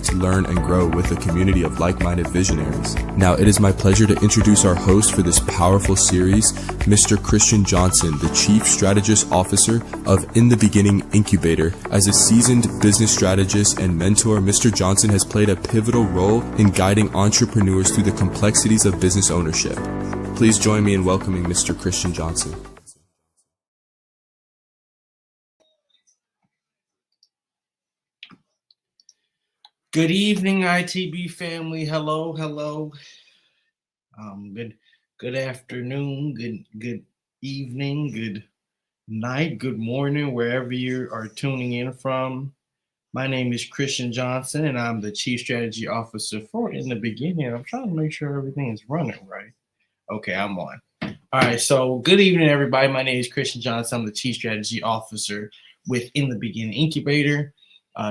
to learn and grow with a community of like-minded visionaries. Now, it is my pleasure to introduce our host for this powerful series, Mr. Christian Johnson, the Chief Strategist Officer of In the Beginning Incubator. As a seasoned business strategist and mentor, Mr. Johnson has played a pivotal role in guiding entrepreneurs through the complexities of business ownership. Please join me in welcoming Mr. Christian Johnson. Good evening, ITB family. Hello. Good afternoon, good evening, good night, good morning, wherever you are tuning in from. My name is Christian Johnson, and I'm the Chief Strategy Officer for In the Beginning. I'm trying to make sure everything is running right. Okay, I'm on. All right, so good evening, everybody. My name is Christian Johnson. I'm the Chief Strategy Officer with In the Beginning Incubator.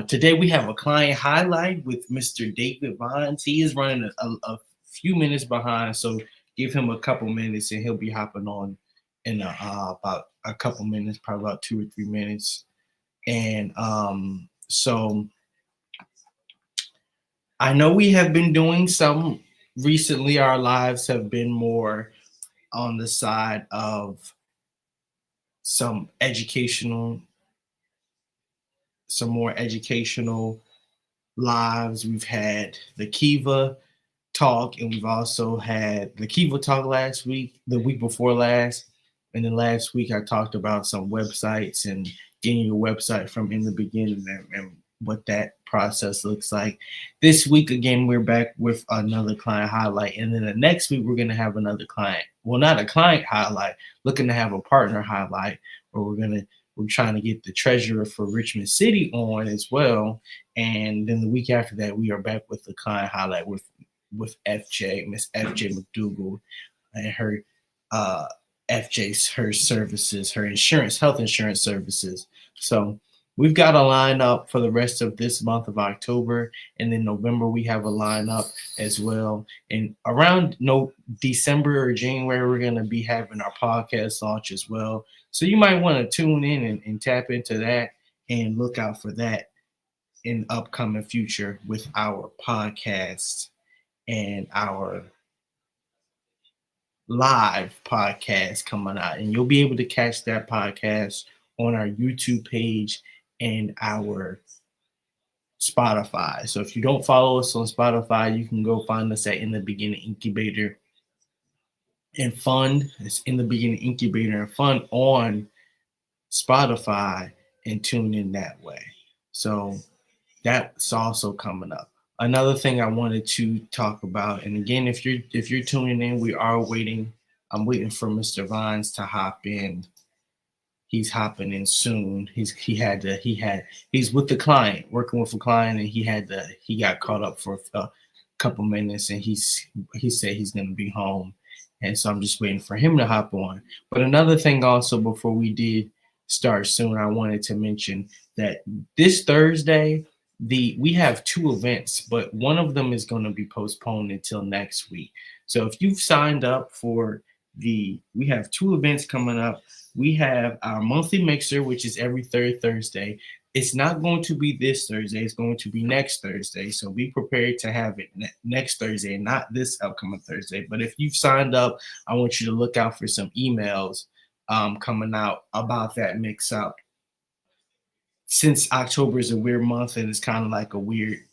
Today we have a client highlight with Mr. David Vines. He is running a few minutes behind, so give him a couple minutes and he'll be hopping on in about a couple minutes, probably about 2 or 3 minutes. And so I know we have been doing some recently. Our lives have been more on the side of some more educational lives. We've had the Kiva talk, and we've also had the Kiva talk last week, the week before last. And then last week I talked about some websites and getting your website from In the Beginning and what that process looks like. This week, again, we're back with another client highlight. And then the next week, we're going to have another client. Well, not a client highlight, looking to have a partner highlight, where we're trying to get the treasurer for Richmond City on as well. And then the week after that, we are back with the client highlight with FJ, Miss FJ McDougal, and her her services, her health insurance services. So we've got a lineup for the rest of this month of October, and then November we have a lineup as well. And around December or January, we're going to be having our podcast launch as well. So you might want to tune in and tap into that and look out for that in upcoming future with our podcast and our live podcast coming out. And you'll be able to catch that podcast on our YouTube page and our Spotify. So if you don't follow us on Spotify, you can go find us at In the Beginning Incubator and Fund. It's In the Beginning Incubator and Fund on Spotify and tune in that way. So that's also coming up. Another thing I wanted to talk about, and again, if you're tuning in, I'm waiting for Mr. Vines to hop in. He's hopping in soon. He's with the client, working with a client, and he got caught up for a couple minutes, and he said he's gonna be home. And so I'm just waiting for him to hop on. But another thing also, before we did start soon, I wanted to mention that this Thursday, we have 2 events, but one of them is going to be postponed until next week. So if you've signed up for we have 2 events coming up. We have our monthly mixer, which is every third Thursday. It's not going to be this Thursday. It's going to be next Thursday. So be prepared to have it next Thursday, not this upcoming Thursday. But if you've signed up, I want you to look out for some emails coming out about that mix up. Since October is a weird month and it's kind of like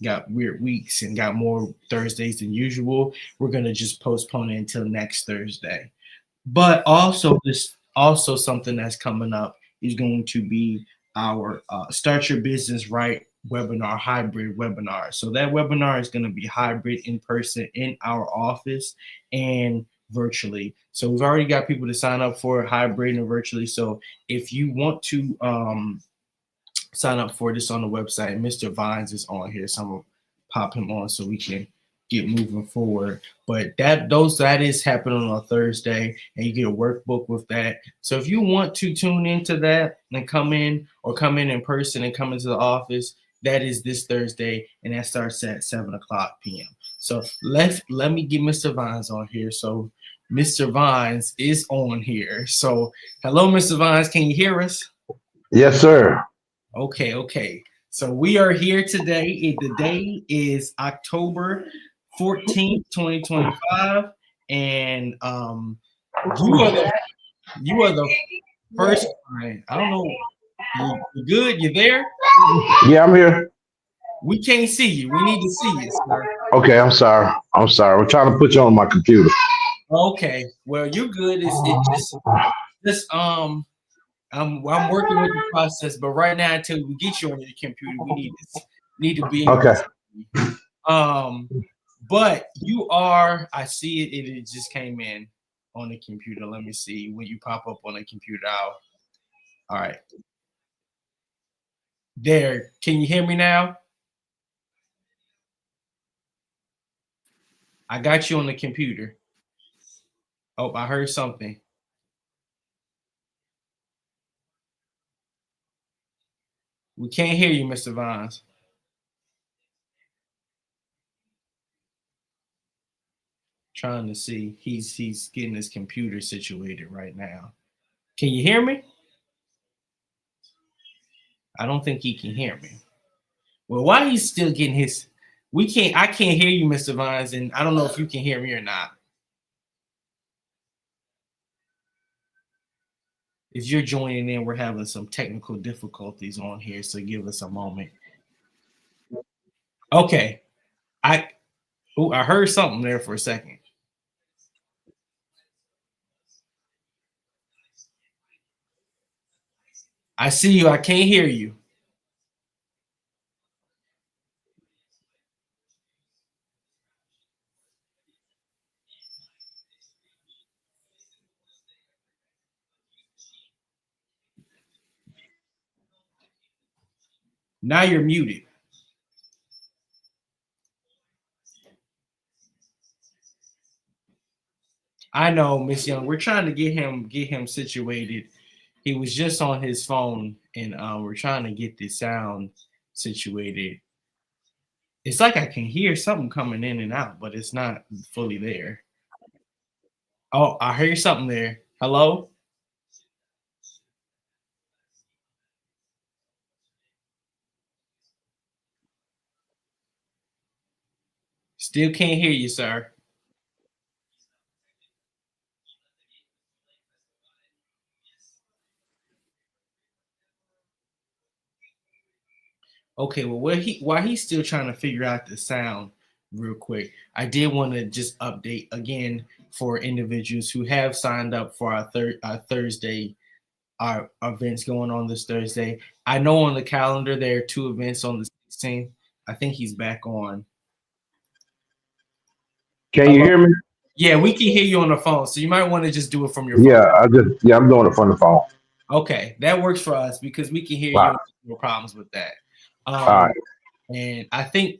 got weird weeks and got more Thursdays than usual, we're going to just postpone it until next Thursday. But also something that's coming up is going to be our Start Your Business Right webinar, hybrid webinar. So that webinar is going to be hybrid, in person in our office and virtually. So we've already got people to sign up for it, hybrid and virtually. So if you want to sign up for this on the website, Mr. Vines is on here, so I'm gonna pop him on so we can get moving forward. But that is happening on a Thursday, and you get a workbook with that. So if you want to tune into that and come in in person and come into the office, that is this Thursday, and that starts at 7:00 p.m. So let me get Mr. Vines on here. So Mr. Vines is on here. So hello, Mr. Vines, can you hear us? Yes, sir. Okay. So we are here today. The day is October 14th, 2025. And you are the first client. I don't know. You good? You there? Yeah, I'm here. We can't see you. We need to see you, sir. Okay, I'm sorry. I'm sorry. I'm trying to put you on my computer. Okay. Well, you're good. It's I'm working with the process, but right now until we get you on the computer, we need to be able to Okay. see you. But you are, I see it, it just came in on the computer. Let me see when you pop up on the computer. All right. There. Can you hear me now? I got you on the computer. Oh, I heard something. We can't hear you, Mr. Vines. Trying to see. He's getting his computer situated right now. Can you hear me? I don't think he can hear me. Well, why he's still getting his I can't hear you, Mr. Vines, and I don't know if you can hear me or not. If you're joining in, we're having some technical difficulties on here, so give us a moment. Okay. I heard something there for a second. I see you. I can't hear you. Now you're muted. I know, Miss Young. We're trying to get him situated. He was just on his phone, and we're trying to get the sound situated. It's like I can hear something coming in and out, but it's not fully there. Oh, I hear something there. Hello? Still can't hear you, sir. Okay, well, while he's still trying to figure out the sound real quick, I did want to just update again for individuals who have signed up for our Thursday, our events going on this Thursday. I know on the calendar there are two events on the 16th. I think he's back on. Can you Hello? hear me? Yeah, we can hear you on the phone, so you might want to just do it from your phone. Yeah, I'm doing it from the phone. Okay, that works for us because we can hear Wow. you. No problems with that. All right. And I think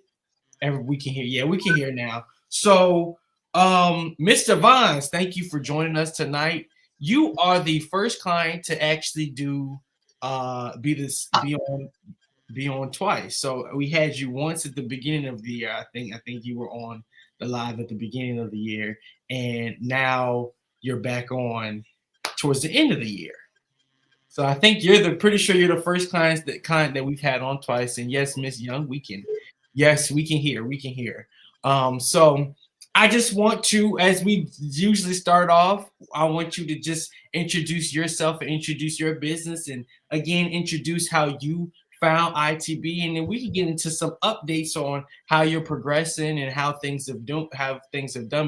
we can hear. Yeah, we can hear now. So, Mr. Vines, thank you for joining us tonight. You are the first client to actually do be on twice. So we had you once at the beginning of the year. I think you were on the live at the beginning of the year, and now you're back on towards the end of the year. So I think pretty sure you're the first client that we've had on twice. And yes, Miss Young, we can hear. We can hear. So I just want to, as we usually start off, I want you to just introduce yourself and introduce your business, and again introduce how you found ITB, and then we can get into some updates on how you're progressing and how things have done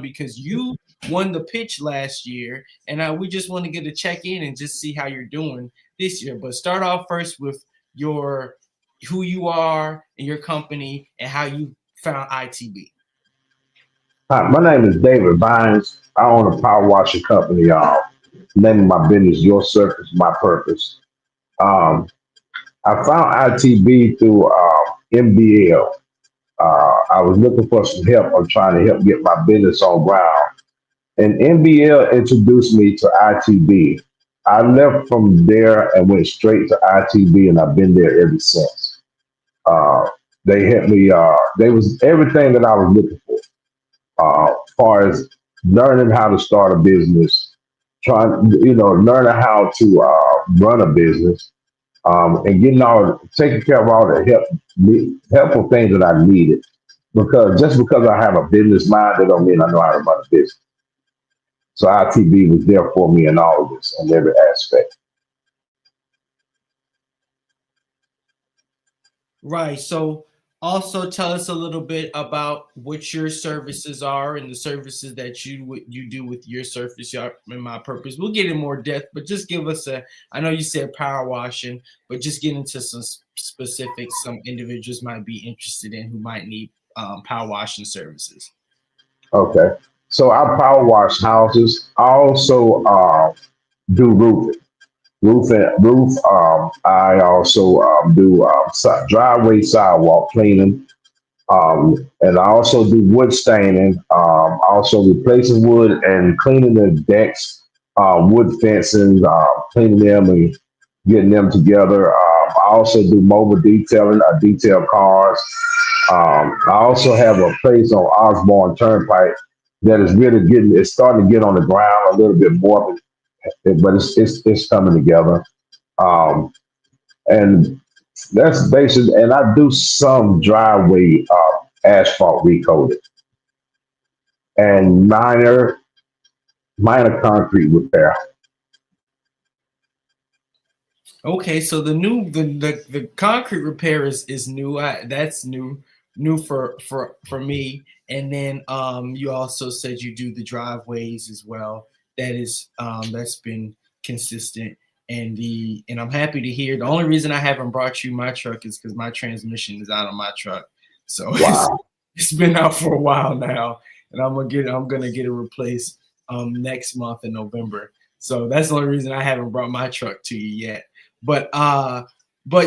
because you won the pitch last year, and we just want to get a check in and just see how you're doing this year. But start off first with who you are and your company and how you found ITB. Hi, my name is David Vines. I own a power washing company. Name of my business, Your Circus, My Purpose. Um, I found ITB through MBL. I was looking for some help. I'm trying to help get my business on ground. And NBL introduced me to ITB. I left from there and went straight to ITB, and I've been there ever since. Uh, they helped me. They was everything that I was looking for, as far as learning how to start a business, learning how to run a business, and taking care of all the helpful things that I needed. Because just because I have a business mind, that don't mean I know how to run a business. So ITB was there for me in all of this, in every aspect. Right. So also tell us a little bit about what your services are and the services that you do with your service yard and my purpose. We'll get in more depth, but just give us I know you said power washing, but just get into some specifics some individuals might be interested in who might need power washing services. Okay. So I power wash houses. I also do roofing. I also do driveway sidewalk cleaning. And I also do wood staining, also replacing wood and cleaning the decks, wood fencing, cleaning them and getting them together. I also do mobile detailing. I detail cars. I also have a place on Osborne Turnpike that is really it's starting to get on the ground a little bit more, but it's coming together. Um, and that's basic. And I do some driveway asphalt recoating and minor concrete repair. Okay, so the concrete repair is new. That's new for me. And then you also said you do the driveways as well. That's been consistent. And I'm happy to hear. The only reason I haven't brought you my truck is because my transmission is out on my truck. So Wow. it's been out for a while now, and I'm gonna get it replaced next month in November. So that's the only reason I haven't brought my truck to you yet. But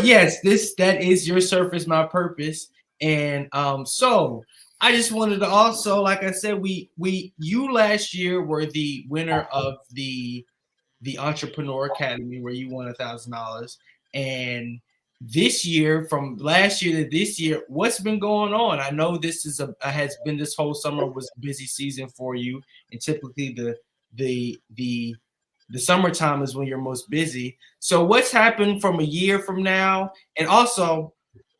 yes, that is your surface, my purpose. And so I just wanted to also, like I said, you last year were the winner of the Entrepreneur Academy where you won $1,000. And this year, from last year to this year, what's been going on? I know this has been this whole summer was a busy season for you, and typically the summertime is when you're most busy. So what's happened from a year from now? And also,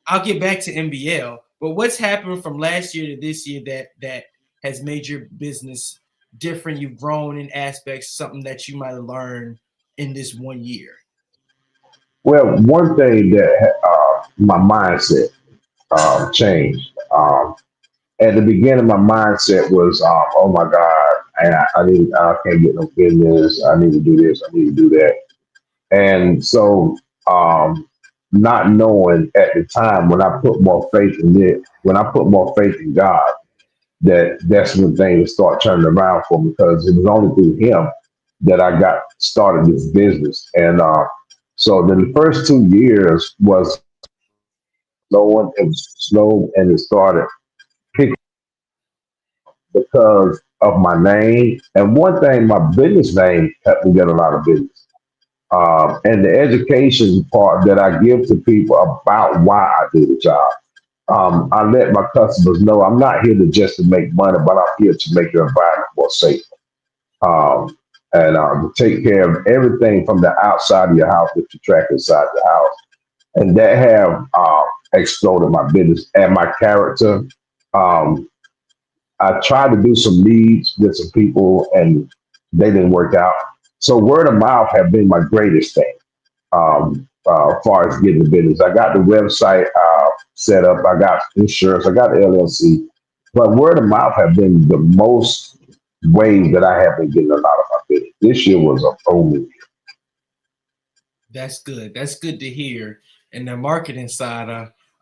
I'll get back to MBL, but what's happened from last year to this year that has made your business different? You've grown in aspects, something that you might have learned in this 1 year. Well, one thing that my mindset changed. At the beginning, my mindset was, "Oh my God, I can't get no business. I need to do this. I need to do that." And so, not knowing at the time when I put more faith in it, when I put more faith in God, that's when things start turning around for me because it was only through Him that I got started this business. And so then the first 2 years was slow, and it started picking because of my name. And one thing, my business name helped me get a lot of business. And the education part that I give to people about why I do the job. I let my customers know I'm not here to make money, but I'm here to make your environment more safe. And to take care of everything from the outside of your house that you track inside the house. And that have exploded my business and my character. I tried to do some leads with some people and they didn't work out. So word of mouth have been my greatest thing as far as getting the business. I got the website set up. I got insurance. I got the LLC. But word of mouth have been the most way that I have been getting a lot of my business. This year was a booming year. That's good. That's good to hear. And the marketing side,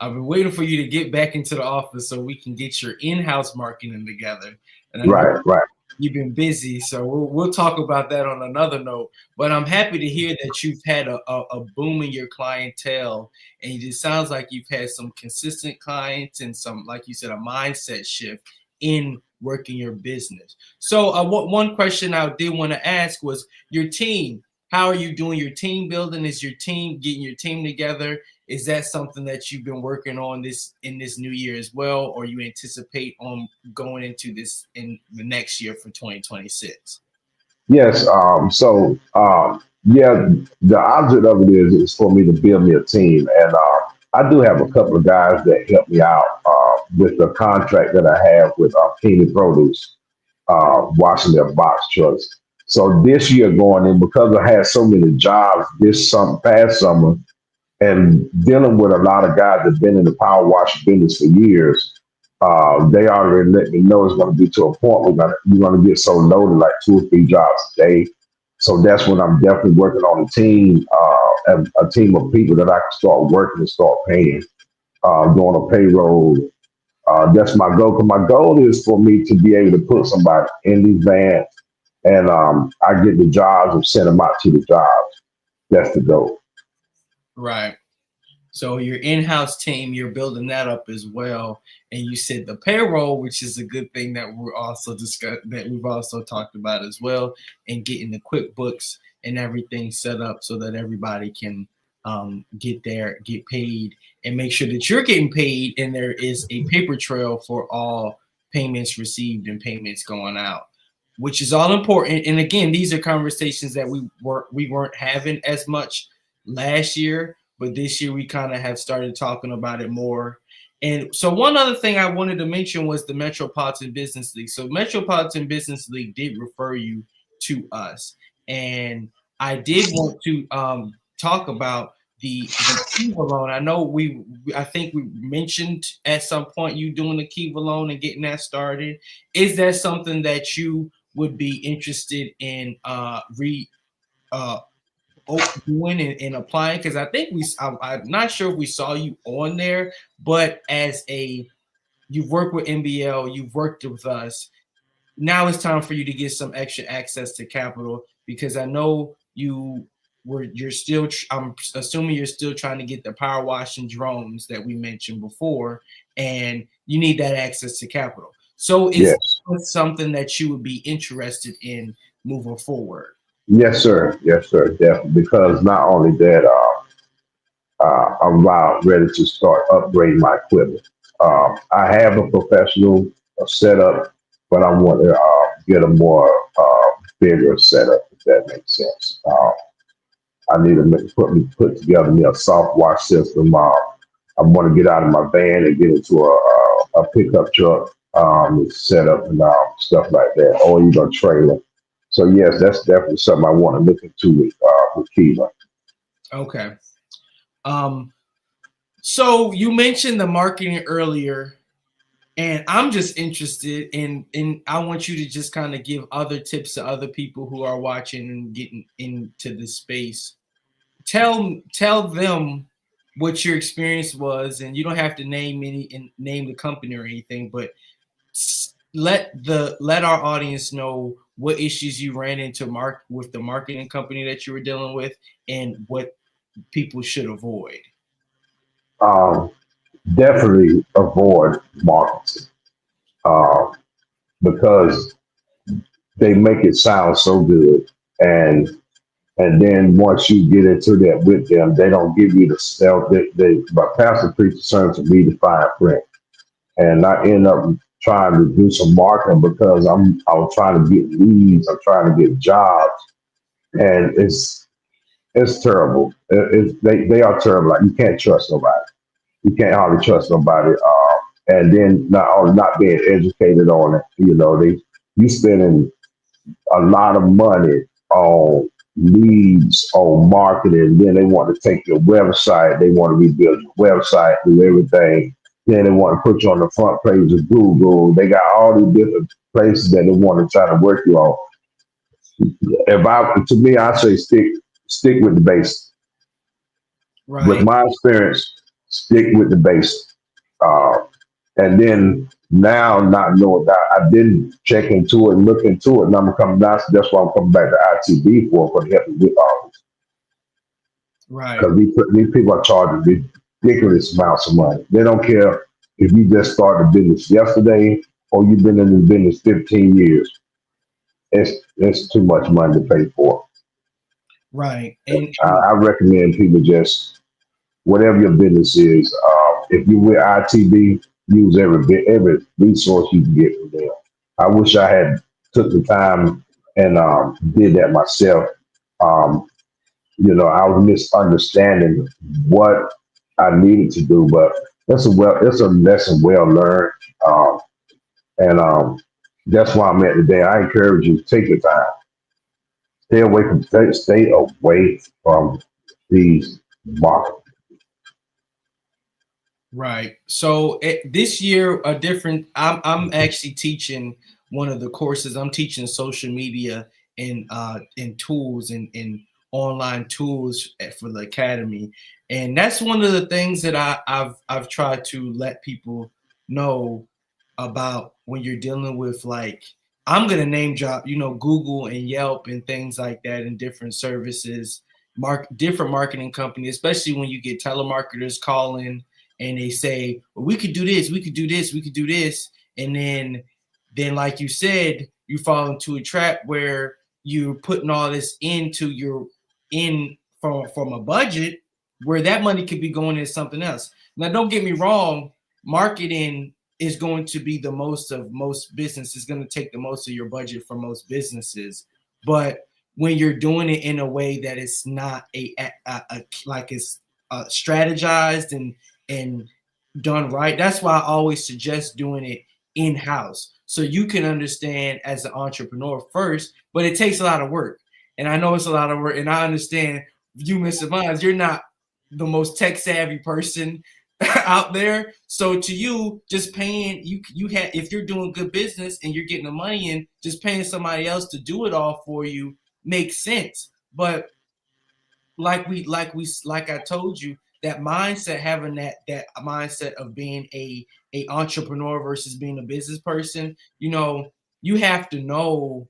I've been waiting for you to get back into the office so we can get your in-house marketing together. And I know Right. you've been busy, so we'll talk about that on another note. But I'm happy to hear that you've had a boom in your clientele, and it sounds like you've had some consistent clients and some, like you said, a mindset shift in working your business. So one question I did want to ask was your team. How are you doing your team building? Is your team getting your team together? Is that something that you've been working on in this new year as well, or you anticipate on going into this in the next year for 2026? Yes. So Yeah, the object of it is for me to build me a team, and I do have a couple of guys that help me out with the contract that I have with Keeney Produce, washing their box trucks. So this year going in, because I had so many jobs this past summer, and dealing with a lot of guys that've been in the power wash business for years, they already let me know it's going to be to a point where you're going to get so loaded, like 2 or 3 jobs a day. So that's when I'm definitely working on a team, and a team of people that I can start working and start paying, doing a payroll. That's my goal. 'Cause my goal is for me to be able to put somebody in these vans, and I get the jobs and send them out to the jobs. That's the goal. Right. So your in-house team, you're building that up as well. And you said the payroll, which is a good thing that we're also that we've also talked about as well, and getting the QuickBooks and everything set up so that everybody can get paid, and make sure that you're getting paid, and there is a paper trail for all payments received and payments going out, which is all important. And again, these are conversations that we weren't having as much last year, but this year we kind of have started talking about it more. And so one other thing I wanted to mention was the Metropolitan Business League. So Metropolitan Business League did refer you to us, and I did want to talk about the Kiva loan. I know I think we mentioned at some point you doing the Kiva loan and getting that started. Is that something that you would be interested in uh doing and applying? Because I think I'm not sure if we saw you on there, but you've worked with NBL, you've worked with us. Now it's time for you to get some extra access to capital, because I know you're still I'm assuming you're still trying to get the power washing drones that we mentioned before, and you need that access to capital. So is Yes. that something that you would be interested in moving forward? Yes, sir. Yes, sir. Definitely. Because not only that, I'm about ready to start upgrading my equipment. I have a professional setup, but I want to get a more bigger setup, if that makes sense. I need to put together me a soft wash system. I want to get out of my van and get into a pickup truck, set up and stuff like that, or even a trailer. So yes, that's definitely something I want to look into with Kiva. Okay. Um, so you mentioned the marketing earlier, and I'm just interested in I want you to just kind of give other tips to other people who are watching and getting into this space. Tell them what your experience was, and you don't have to name the company or anything, but let our audience know what issues you ran into with the marketing company that you were dealing with, and what people should avoid. Um, Definitely avoid marketing uh, because they make it sound so good, and then once you get into that with them, they don't give you the stealth. But pastor preacher sermon to read the fine print, and I end up trying to do some marketing because I was trying to get leads, I'm trying to get jobs, and it's terrible. They are terrible. Like, you can't trust nobody. You can't hardly trust nobody. And then not being educated on it, you spending a lot of money on leads, on marketing. Then they want to take your website. They want to rebuild your website, do everything. Then they want to put you on the front page of Google. They got all these different places that they want to try to work you on. To me, I say stick with the basics. With Right. my experience, stick with the basics. Uh, and then now, not knowing that, I didn't check into it, look into it, and I'm coming down. So that's why I'm coming back to ITB for the help with all this. Right. Because these people are charging ridiculous amounts of money. They don't care if you just started a business yesterday or you've been in the business 15 years. It's too much money to pay for. Right. And I recommend people just, whatever your business is, if you're with ITB, use every resource you can get from them. I wish I had took the time and did that myself. Um, I was misunderstanding what I needed to do, but it's a lesson well learned. And that's why I'm at today. I encourage you to take your time. Stay away from these markets. Right. So this year, a different. I'm actually teaching one of the courses. I'm teaching social media and tools and online tools for the academy, and that's one of the things that I've tried to let people know about when you're dealing with, like, I'm gonna name drop, Google and Yelp and things like that, and different services, different marketing companies, especially when you get telemarketers calling and they say, well, we could do this, we could do this, we could do this. And then like you said, you fall into a trap where you're putting all this into from a budget where that money could be going into something else. Now, don't get me wrong, marketing is going to be the most of most businesses, going to take the most of your budget for most businesses. But when you're doing it in a way that it's not like it's strategized and done right, that's why I always suggest doing it in-house, so you can understand as an entrepreneur first. But it takes a lot of work, and I know it's a lot of work, and I understand you, Mr. Vines, you're not the most tech savvy person out there. So to you, just paying if you're doing good business and you're getting the money in, just paying somebody else to do it all for you makes sense. But like I told you, that mindset, having that mindset of being a entrepreneur versus being a business person, you have to know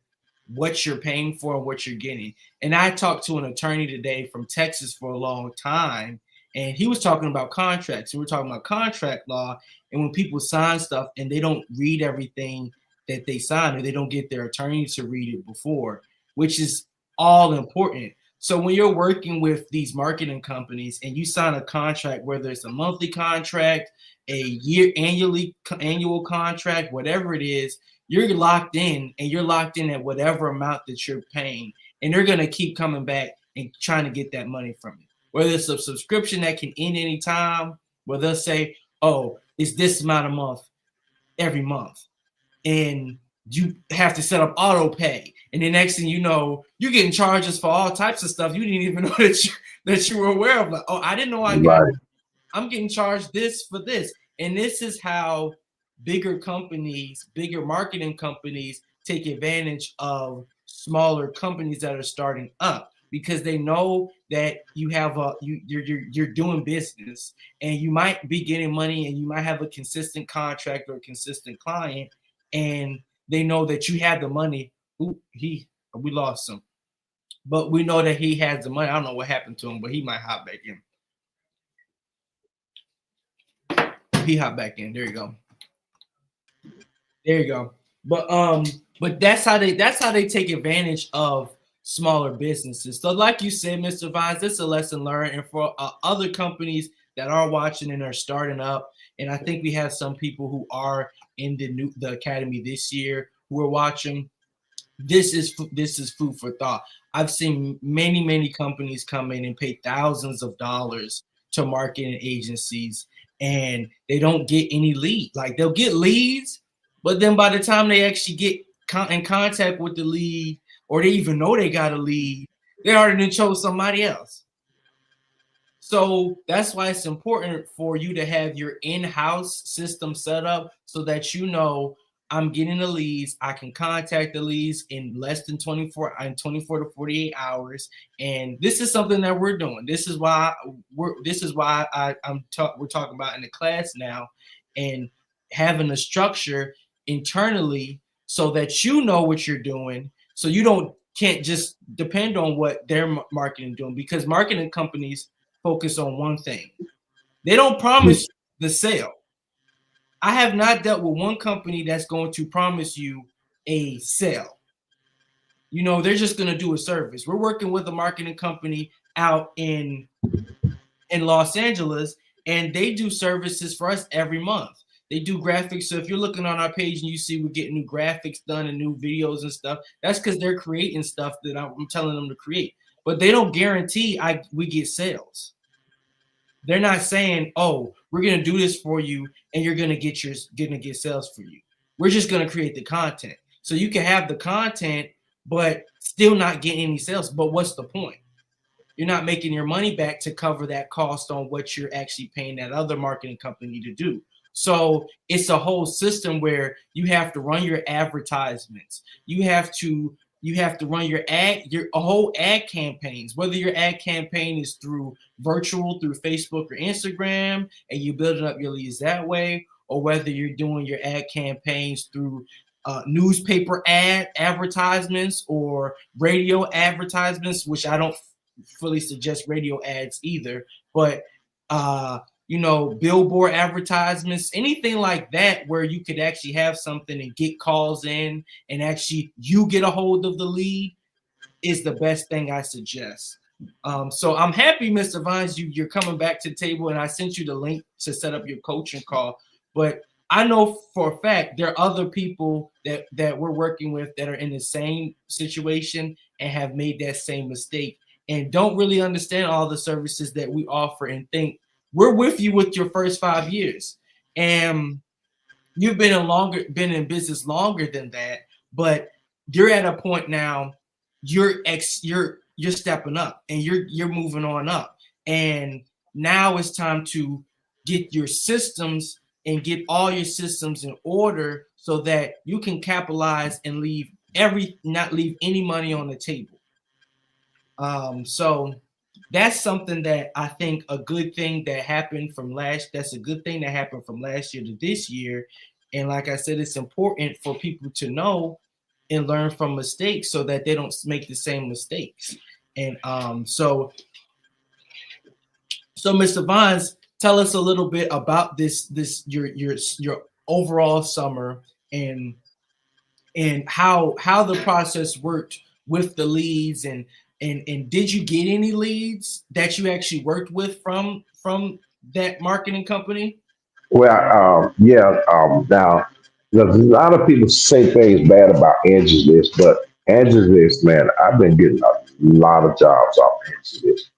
what you're paying for and what you're getting. And I talked to an attorney today from Texas for a long time, and he was talking about contracts. We were talking about contract law, and when people sign stuff and they don't read everything that they sign, or they don't get their attorney to read it before, which is all important. So when you're working with these marketing companies and you sign a contract, whether it's a monthly contract, a annual contract, whatever it is, you're locked in, and you're locked in at whatever amount that you're paying. And they're going to keep coming back and trying to get that money from you. Whether it's a subscription that can end any time, where they'll say, oh, it's this amount a month every month. And you have to set up auto pay. And the next thing you know, you're getting charges for all types of stuff you didn't even know that you were aware of. Like, oh, I didn't know I'm getting charged this for this. And this is how bigger marketing companies take advantage of smaller companies that are starting up, because they know that you have you're doing business, and you might be getting money, and you might have a consistent contract or a consistent client, and they know that you have the money. We lost him, but we know that he has the money. I don't know what happened to him, but he might hop back in. He hopped back in. There you go. There you go. But that's how they take advantage of smaller businesses. So like you said, Mr. Vines, this is a lesson learned. And for other companies that are watching and are starting up, and I think we have some people who are in the academy this year who are watching, this is food for thought. I've seen many companies come in and pay thousands of dollars to marketing agencies, and they don't get any lead. Like, they'll get leads, but then by the time they actually get in contact with the lead, or they even know they got a lead, they already chose somebody else. So that's why it's important for you to have your in-house system set up, so that I'm getting the leads. I can contact the leads in less than 24 to 48 hours. And this is something that we're doing. This is why we're talking about in the class now, and having a structure internally so that you know what you're doing, so you can't just depend on what their marketing doing, because marketing companies focus on one thing. They don't promise the sale. I have not dealt with one company that's going to promise you a sale. They're just going to do a service. We're working with a marketing company out in Los Angeles, and they do services for us every month. They do graphics. So if you're looking on our page and you see we're getting new graphics done and new videos and stuff, that's because they're creating stuff that I'm telling them to create. but they don't guarantee we get sales. They're not saying, oh, we're gonna do this for you and you're gonna get sales for you. We're just gonna create the content. So you can have the content, but still not get any sales. But what's the point? You're not making your money back to cover that cost on what you're actually paying that other marketing company to do. So it's a whole system where you have to run your advertisements. You have to run your whole ad campaigns, whether your ad campaign is through virtual, through Facebook or Instagram, and you building up your leads that way, or whether you're doing your ad campaigns through newspaper advertisements or radio advertisements, which I don't fully suggest radio ads either, but billboard advertisements, anything like that, where you could actually have something and get calls in and actually you get a hold of the lead is the best thing I suggest. So I'm happy, Mr. Vines, you're coming back to the table, and I sent you the link to set up your coaching call. But I know for a fact there are other people that we're working with that are in the same situation and have made that same mistake and don't really understand all the services that we offer and think we're with you with your first 5 years. And you've been in business longer than that, but you're at a point now, you're stepping up and you're moving on up. And now it's time to get your systems and get all your systems in order so that you can capitalize and not leave any money on the table. So that's something that I think that's a good thing that happened from last year to this year. And like I said, it's important for people to know and learn from mistakes so that they don't make the same mistakes. And so Mr. Vines, tell us a little bit about your overall summer and how the process worked with the leads and did you get any leads that you actually worked with from that marketing company? Well, yeah. Now, there's a lot of people say things bad about Angie's List, but Angie's List, man, I've been getting a lot of jobs off Angie's List.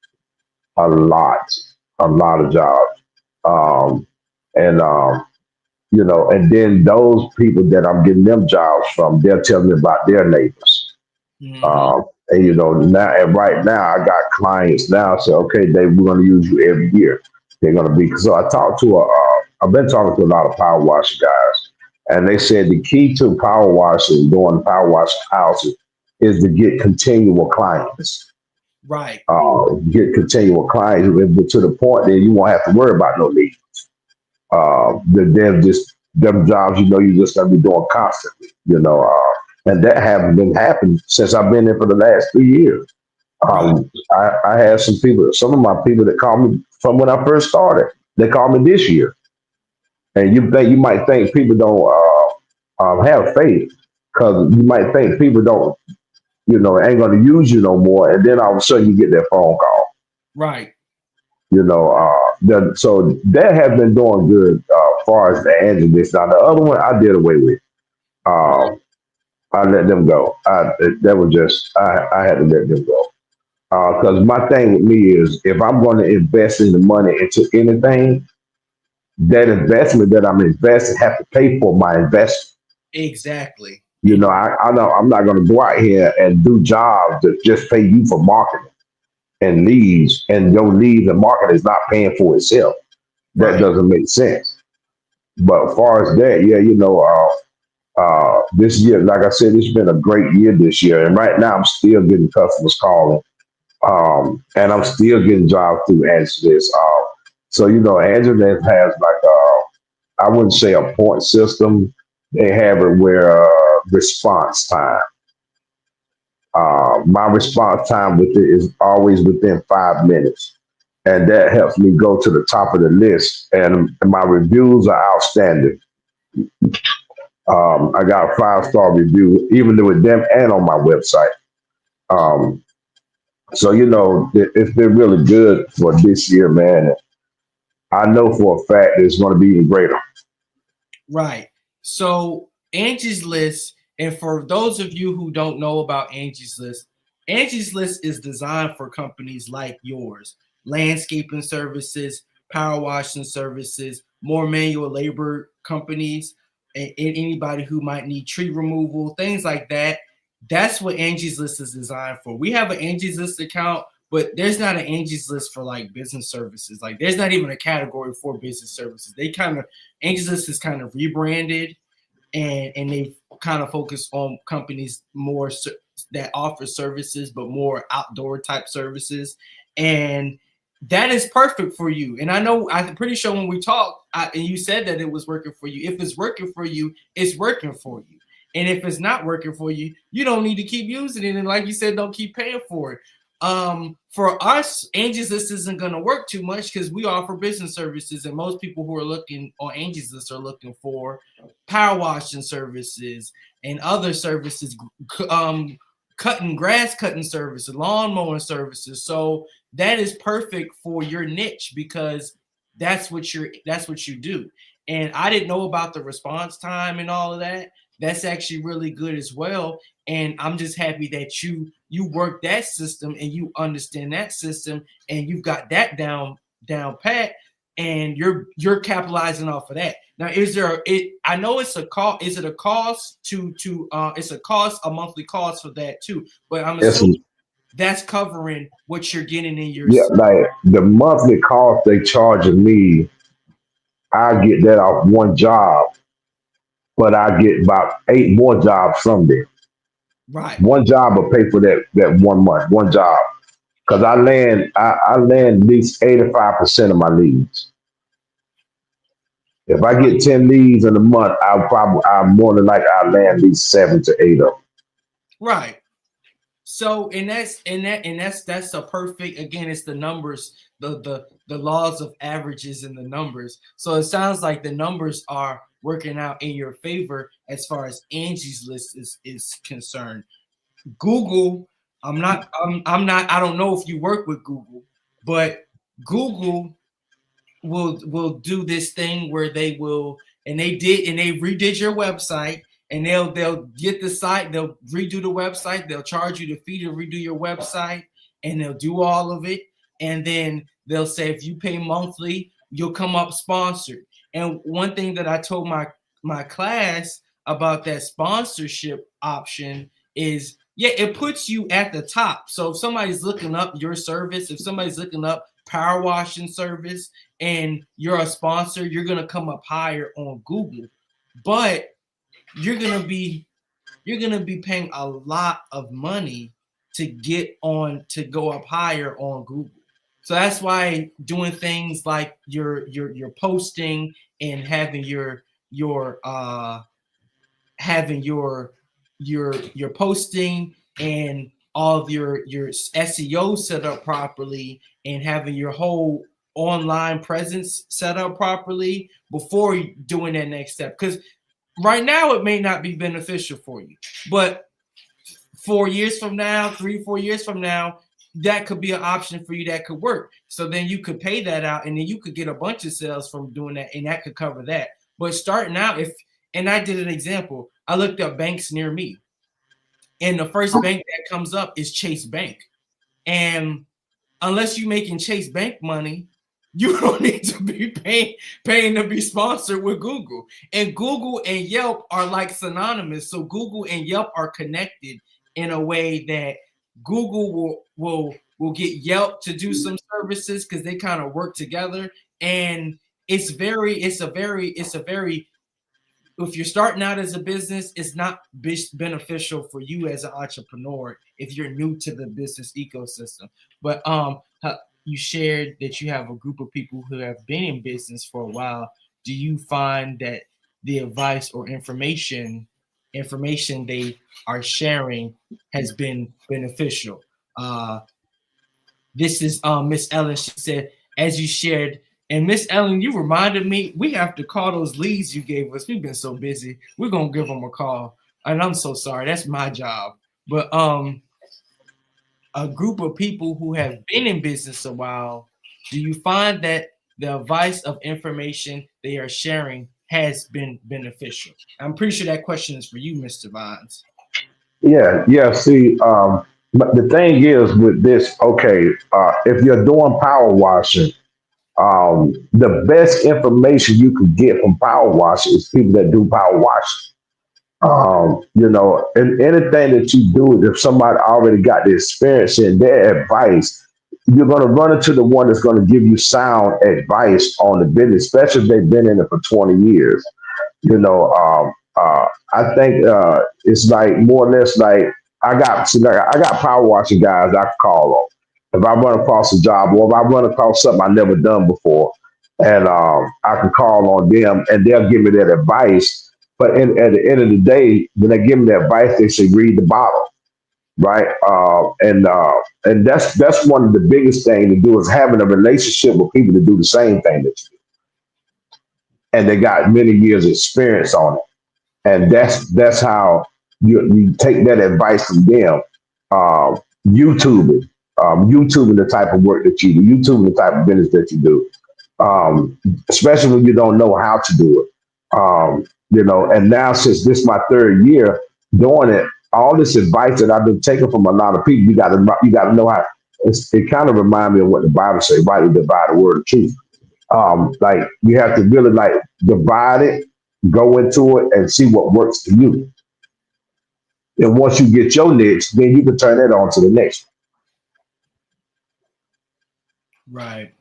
A lot of jobs. And and then those people that I'm getting them jobs from, they're telling me about their neighbors. Mhm. Right now, I got clients now say, okay, Dave, we're going to use you every year. They're going to be, so I've been talking to a lot of power wash guys, and they said the key to power washing, doing power wash houses, is to get continual clients. Right. Get continual clients to the point that you won't have to worry about no leads. They're just them jobs, you just got to be doing constantly, and that hasn't been happening since I've been there for the last 3 years. Right. I had some of my people that called me from when I first started, they called me this year. And you might think people don't have faith because you might think people don't, ain't going to use you no more. And then all of a sudden you get that phone call. Right. So that has been doing good as far as the Angeles. Now the other one I did away with. I let them go. I had to let them go. Because my thing with me is if I'm going to invest in the money into anything, that investment that I'm investing have to pay for my investment. Exactly. I know I'm not going to go out here and do jobs that just pay you for marketing and leads, and your leads and marketing is not paying for itself. That doesn't make sense. But as far as that, this year, like I said, it's been a great year this year, and right now I'm still getting customers calling, and I'm still getting jobs through Angeles. So Angeles has I wouldn't say a point system. They have it where response time. My response time with it is always within 5 minutes. And that helps me go to the top of the list. And my reviews are outstanding. I got a 5-star review, even with them and on my website. So, it's been really good for this year, man. I know for a fact it's going to be even greater. Right. So Angie's List, and for those of you who don't know about Angie's List, Angie's List is designed for companies like yours, landscaping services, power washing services, more manual labor companies, and anybody who might need tree removal, things like that. That's what Angie's List is designed for. We have an Angie's List account, but there's not an Angie's List for like business services. Like there's not even a category for business services. Angie's List is kind of rebranded, and they kind of focus on companies more that offer services, but more outdoor type services. And that is perfect for you. And I know, I'm pretty sure when we talked, and you said that it was working for you. If it's working for you, it's working for you. And if it's not working for you, you don't need to keep using it. And like you said, don't keep paying for it. For us, Angie's List isn't going to work too much because we offer business services, and most people who are looking on Angie's List are looking for power washing services and other services, cutting services, lawn mowing services. So that is perfect for your niche because that's what you do. And I didn't know about the response time and all of that. That's actually really good as well. And I'm just happy that you work that system and you understand that system and you've got that down pat, and you're capitalizing off of that. Now, I know it's a cost. Is it a cost it's a monthly cost for that too, but I'm assuming that's covering what you're getting in your like the monthly cost they charging me, I get that off one job, but I get about 8 more jobs from there. Right. One job will pay for that 1 month, one job. Because I land at least 85% of my leads. If I get 10 leads in a month, I'm more than likely I'll land at least 7 to 8 of them. Right. So that's a perfect, again, it's the numbers, the laws of averages and the numbers. So it sounds like the numbers are working out in your favor as far as Angie's List is concerned. Google, I don't know if you work with Google, but Google will do this thing where they redid your website, and they'll get the site, they'll redo the website, they'll charge you the fee to redo your website, and they'll do all of it. And then they'll say, if you pay monthly, you'll come up sponsored. And one thing that I told my class about that sponsorship option is, yeah, it puts you at the top. So if somebody's looking up your service, if somebody's looking up power washing service and you're a sponsor, you're going to come up higher on Google. But you're going to be paying a lot of money to go up higher on Google. So that's why doing things like your posting and having your posting and all of your SEO set up properly and having your whole online presence set up properly before doing that next step. Because right now it may not be beneficial for you, but 4 years from now, 3-4 years from now, that could be an option for you that could work. So then you could pay that out, and then you could get a bunch of sales from doing that, and that could cover that. But starting out, and I did an example, I looked up banks near me, and the first bank that comes up is Chase Bank. And unless you're making Chase Bank money, you don't need to be paying to be sponsored with Google. And Google and Yelp are like synonymous. So Google and Yelp are connected in a way that Google will get Yelp to do some services because they kind of work together. And it's a very if you're starting out as a business, it's not beneficial for you as an entrepreneur if you're new to the business ecosystem. But you shared that you have a group of people who have been in business for a while. Do you find that the advice or information they are sharing has been beneficial? This is Miss Ellen. She said, as you shared, and Miss Ellen, you reminded me, we have to call those leads you gave us. We've been so busy. We're going to give them a call. And I'm so sorry. That's my job. But a group of people who have been in business a while, do you find that the advice of information they are sharing has been beneficial? I'm pretty sure that question is for you, Mr. Vines. Yeah. See, But the thing is with this, okay, if you're doing power washing, the best information you can get from power washing is people that do power washing. And anything that you do, if somebody already got the experience in their advice, you're going to run into the one that's going to give you sound advice on the business, especially if they've been in it for 20 years. I think it's like more or less like I got power washing guys I can call on if I run across a job or if I run across something I've never done before, and I can call on them and they'll give me that advice. But at the end of the day, when they give me that advice, they say read the bottle, right? And that's one of the biggest things to do is having a relationship with people to do the same thing that you do, and they got many years experience on it, and that's how you take that advice from them. Um, YouTubing, YouTubing the type of work that you do, YouTubing the type of business that you do, especially when you don't know how to do it. And now since this is my third year doing it, all this advice that I've been taking from a lot of people, you got to know how. It kind of reminds me of what the Bible says, rightly divide the word of truth. Like you have to really like divide it, go into it, and see what works for you. And once you get your niche, then you can turn that on to the next. Right.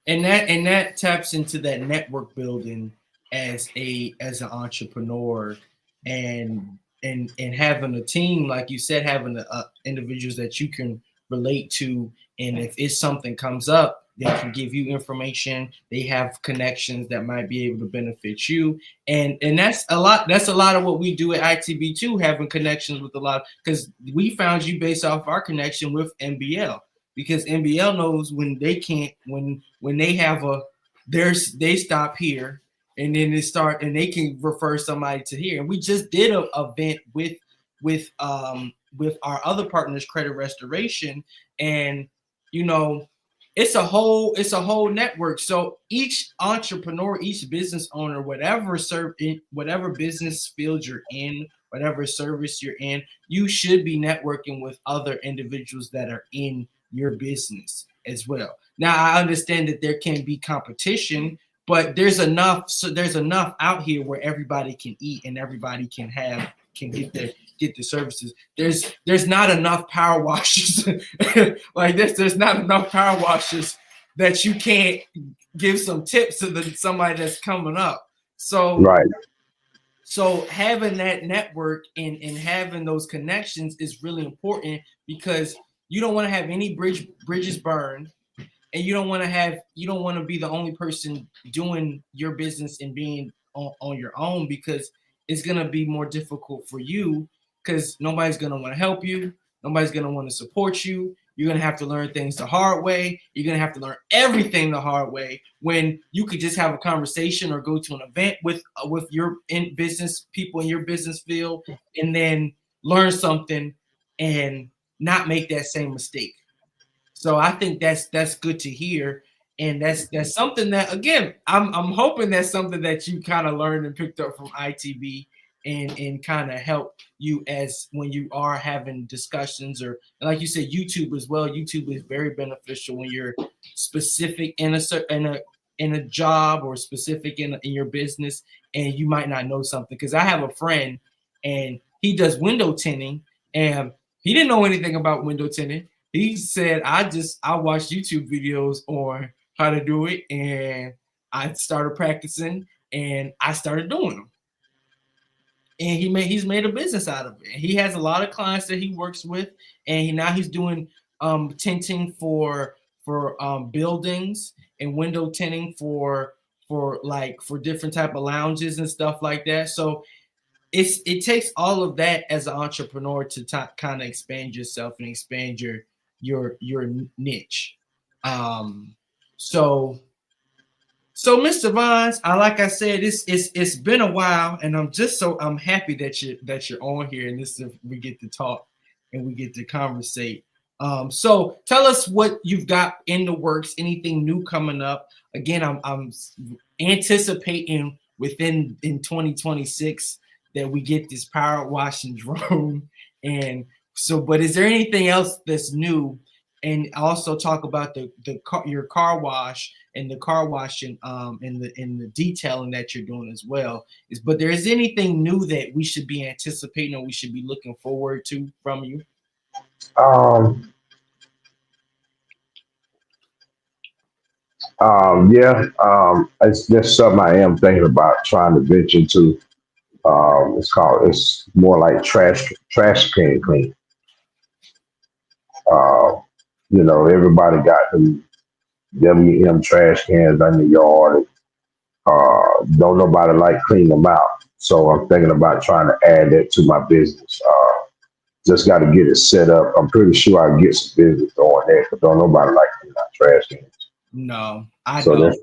And that taps into that network building as an entrepreneur, and having a team, like you said, having individuals that you can relate to, and if it's something comes up, they can give you information. They have connections that might be able to benefit you, and that's a lot of what we do at ITB too, having connections with a lot, because we found you based off our connection with NBL, because NBL knows when they can't, when they have they stop here, and then they start, and they can refer somebody to here. And we just did a event with our other partners, Credit Restoration, and you know, it's a whole network. So each entrepreneur, each business owner, whatever business field you're in, whatever service you're in, you should be networking with other individuals that are in your business as well. Now, I understand that there can be competition, but there's enough out here where everybody can eat and everybody can get the services. There's not enough power washers like this. There's not enough power washers that you can't give some tips to somebody that's coming up. So Right. so having that network and having those connections is really important, because you don't want to have any bridges burned, and you don't want to be the only person doing your business and being on your own, because it's going to be more difficult for you, because nobody's going to want to help you, nobody's going to want to support you. You're going to have to learn things the hard way. You're going to have to learn everything the hard way, when you could just have a conversation or go to an event with your in business people in your business field, and then learn something and not make that same mistake. So I think that's good to hear, and that's something that, again, I'm hoping that's something that you kind of learned and picked up from ITB, and kind of help you as when you are having discussions, or like you said, YouTube as well. YouTube is very beneficial when you're specific in a job, or specific in your business, and you might not know something. Because I have a friend, and he does window tinting, and he didn't know anything about window tinting. He said, I watched YouTube videos on how to do it, and I started practicing, and I started doing them. And he's made a business out of it. He has a lot of clients that he works with, and now he's doing tinting for buildings, and window tinting for different type of lounges and stuff like that. So it takes all of that as an entrepreneur to kind of expand yourself and expand your niche. Um, so so, Mr. Vines, like I said, it's been a while, and I'm happy that you're on here, and we get to talk and we get to conversate. So tell us what you've got in the works, anything new coming up. Again, I'm anticipating in 2026 that we get this power washing drone, and So, but is there anything else that's new? And also talk about your car wash and the car washing in the detailing that you're doing as well. But there is anything new that we should be anticipating or we should be looking forward to from you? Yeah, it's just something I am thinking about trying to venture into. It's more like trash can clean. Uh, everybody got them WM trash cans in the yard. Don't nobody like clean them out. So I'm thinking about trying to add that to my business. Just got to get it set up. I'm pretty sure I get some business on that, but don't nobody like cleaning out trash cans. No, I So don't.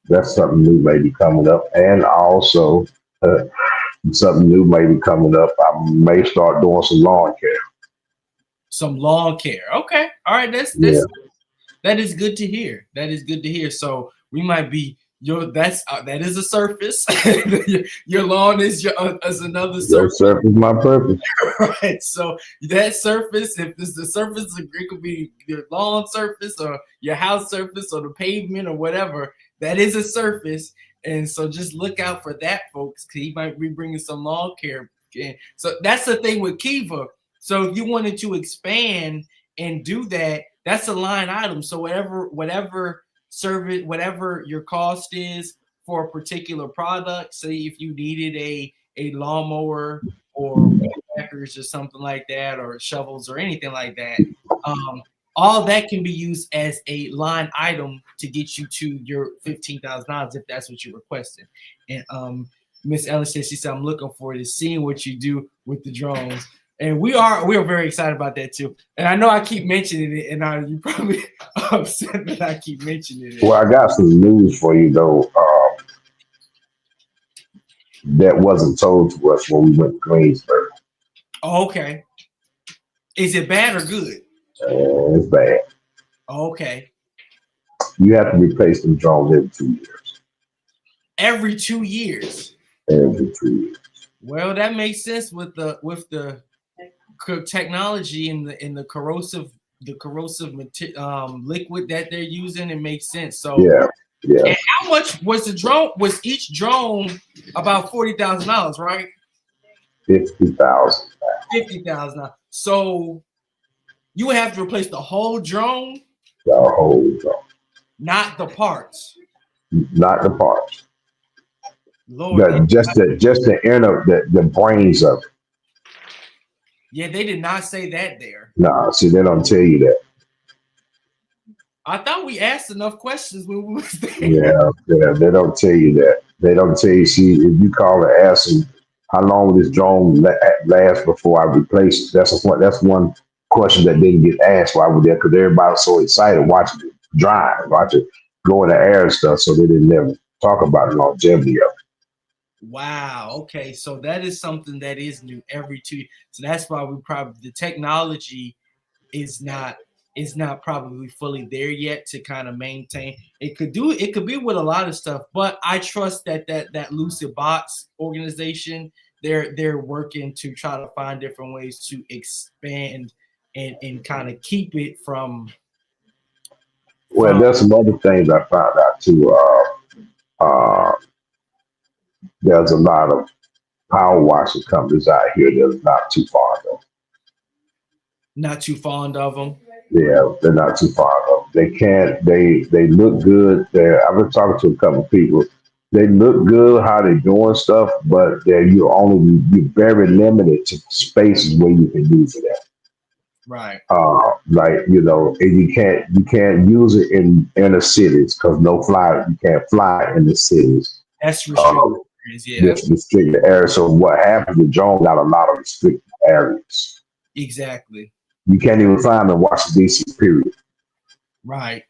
that's something new maybe coming up, and also uh, something new maybe coming up. I may start doing some lawn care. Some lawn care. Okay. All right. Yeah, That is good to hear. That is good to hear. So we might be that is a surface. Your lawn is is another your surface. surface, my purpose. Right. So that surface, if it's the surface, it could be your lawn surface or your house surface or the pavement or whatever. That is a surface. And so just look out for that, folks, because he might be bringing some lawn care. So that's the thing with Kiva. So if you wanted to expand and do that, that's a line item. So whatever service, whatever your cost is for a particular product, say if you needed a lawnmower or weed whackers or something like that, or shovels or anything like that, all that can be used as a line item to get you to your $15,000 if that's what you're requesting. And Miss Ellis said, she said, I'm looking forward to seeing what you do with the drones. And we are very excited about that too. And I know I keep mentioning it, and you probably upset that I keep mentioning it. Well, I got some news for you though. That wasn't told to us when we went to Greensburg. Oh, okay. Is it bad or good? It's bad. Okay. You have to replace them drones every 2 years. Every 2 years. Every 2 years. Well, that makes sense with the technology and the corrosive liquid that they're using. It makes sense. So yeah. And how much was the drone? Was each drone about $40,000, right? 50,000. $50,000. So you would have to replace the whole drone, The whole drone, not the parts. not the parts. Lord, Just the inner the brains of it. yeah, they did not say that there. Nah, see, they don't tell you that. I thought we asked enough questions when we was there. Yeah, they don't tell you that. They don't tell you. See, if you call and ask them how long will this drone last before I replace it, that's one question that didn't get asked while we're there, because everybody was so excited watching it drive, watch it go in the air and stuff, so they didn't never talk about the longevity of it. Wow. Okay. So that is something that is new every 2 years. So that's why the technology is not probably fully there yet to kind of maintain. It could be with a lot of stuff, but I trust that Lucid Box organization, they're working to try to find different ways to expand and kind of keep it from. Well, there's some other things I found out too. There's a lot of power washing companies out here that's not too fond of. Not too fond of them. Yeah, they're not too fond of. They can't. They look good. I've been talking to a couple of people. They look good how they're doing stuff, but you're very limited to spaces where you can use it at. Right. And you can't use it in inner cities because you can't fly in the cities. That's restricted. Yeah. That's restricted areas. So what happens? The drone got a lot of restricted areas. Exactly. You can't even fly them in Washington D.C. Period. Right.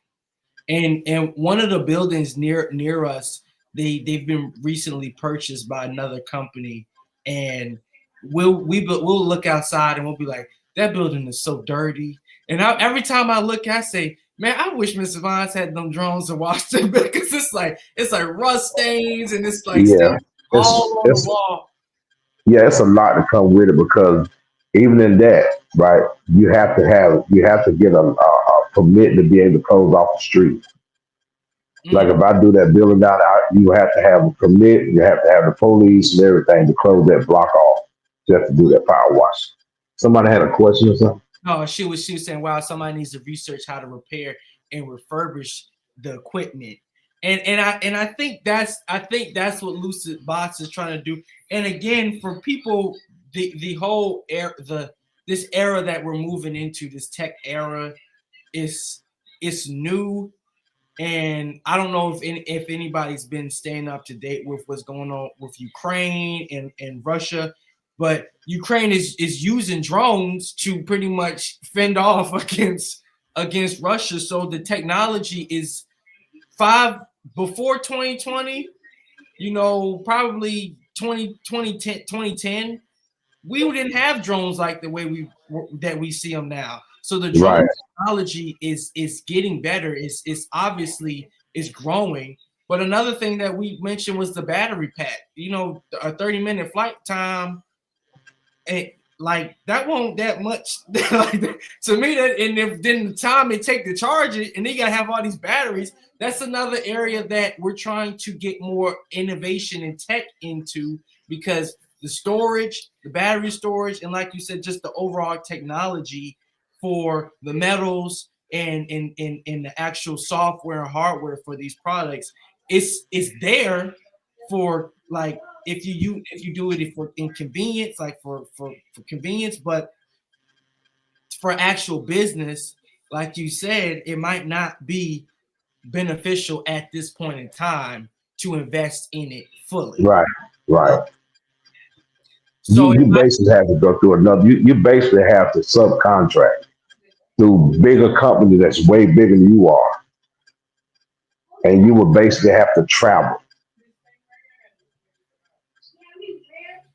And one of the buildings near us, they've been recently purchased by another company, and we'll look outside and we'll be like, that building is so dirty. And every time I look, I say, man, I wish Mr. Vines had them drones to wash them, because it's like rust stains and it's like stuff all on the wall. Yeah, it's a lot to come with it, because Even in that, right, you have to get a permit to be able to close off the street. Like Mm. if I do that building down there, you have to have a permit, you have to have the police and everything to close that block off just to do that power wash. Somebody had a question or something? No, she was saying, wow, somebody needs to research how to repair and refurbish the equipment. And I think that's what Lucid Bots is trying to do. And again, for people, the whole era, this era that we're moving into, this tech era, is new. And I don't know if anybody's been staying up to date with what's going on with Ukraine and Russia, but Ukraine is using drones to pretty much fend off against Russia. So the technology is before 2020, probably 2010, we didn't have drones like the way that we see them now. So the drone Right, technology is getting better. It's obviously is growing. But another thing that we mentioned was the battery pack. A 30-minute flight time, like that won't that much. Like, to me, that and if then the time it take to charge it, and then you gotta have all these batteries. That's another area that we're trying to get more innovation and tech into, because the storage, the battery storage, and like you said, just the overall technology for the metals and the actual software and hardware for these products is there for, like, if you do it for inconvenience, like for convenience, but for actual business, like you said, it might not be beneficial at this point in time to invest in it fully. right, right. So You basically have to go through another. You basically have to subcontract through bigger company that's way bigger than you are, and you would basically have to travel.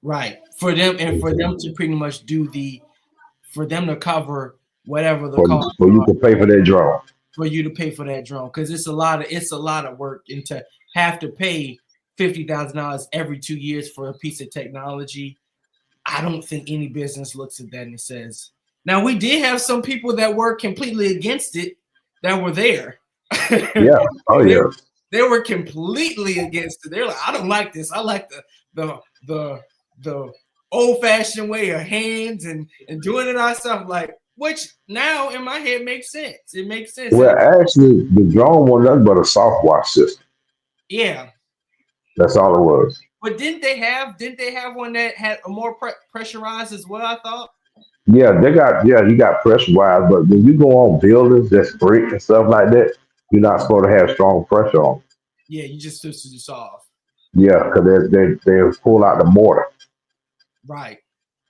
right, for them, and for them to pretty much for them to cover whatever the for, cost for you to pay for that drone. for you to pay for that drone, because it's a lot of work, and to have to pay $50,000 every 2 years for a piece of technology. I don't think any business looks at that and says. Now, we did have some people that were completely against it that were there. Yeah. Oh they, yeah. they were completely against it. They're like, I don't like this. I like the old fashioned way of hands and doing it ourselves. Like, which now in my head makes sense. It makes sense. Well, actually, the drone was nothing but a soft wash system. Yeah. That's all it was. But didn't they have one that had a more pressurized as well, I thought? Yeah, you got pressure wise, but when you go on buildings that's brick and stuff like that, you're not supposed to have strong pressure on. Yeah, you just switch this off. Yeah, because they pull out the mortar. Right.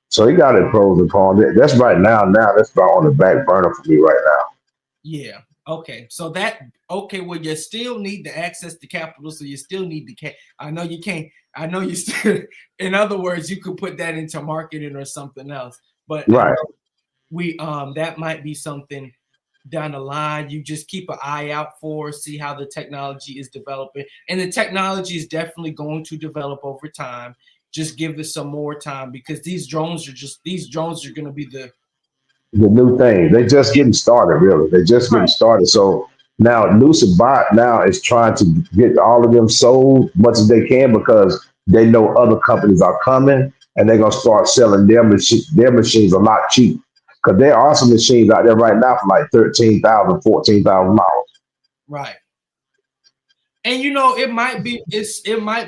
So he got it pros and cons. That's right now. Now that's about on the back burner for me right now. Yeah. Okay. So well, you still need the access to capital, so you still need the I know you can't. I know you still. In other words, you could put that into marketing or something else. But Right. that might be something down the line. You just keep an eye out for, see how the technology is developing, and the technology is definitely going to develop over time. Just give it some more time, because these drones are going to be the New thing. They just getting started, really. They just getting started. So now Lucid Bot now is trying to get all of them sold much as they can, because they know other companies are coming and they're gonna start selling their machines a lot cheap. Because there are some machines out there right now for like $13,000, $14,000. right. And it might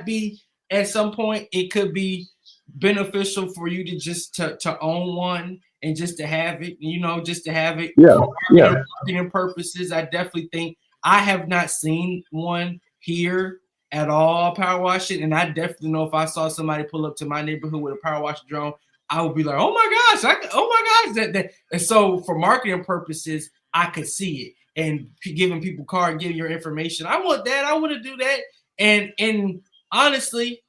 be at some point it could be beneficial for you to just to own one and just to have it, just to have it Yeah, for yeah. marketing purposes. I definitely think I have not seen one here at all, power washing, and I definitely know if I saw somebody pull up to my neighborhood with a power wash drone, I would be like, oh my gosh, oh my gosh, that. And so for marketing purposes, I could see it, and giving people giving your information. I want that. I want to do that. And honestly,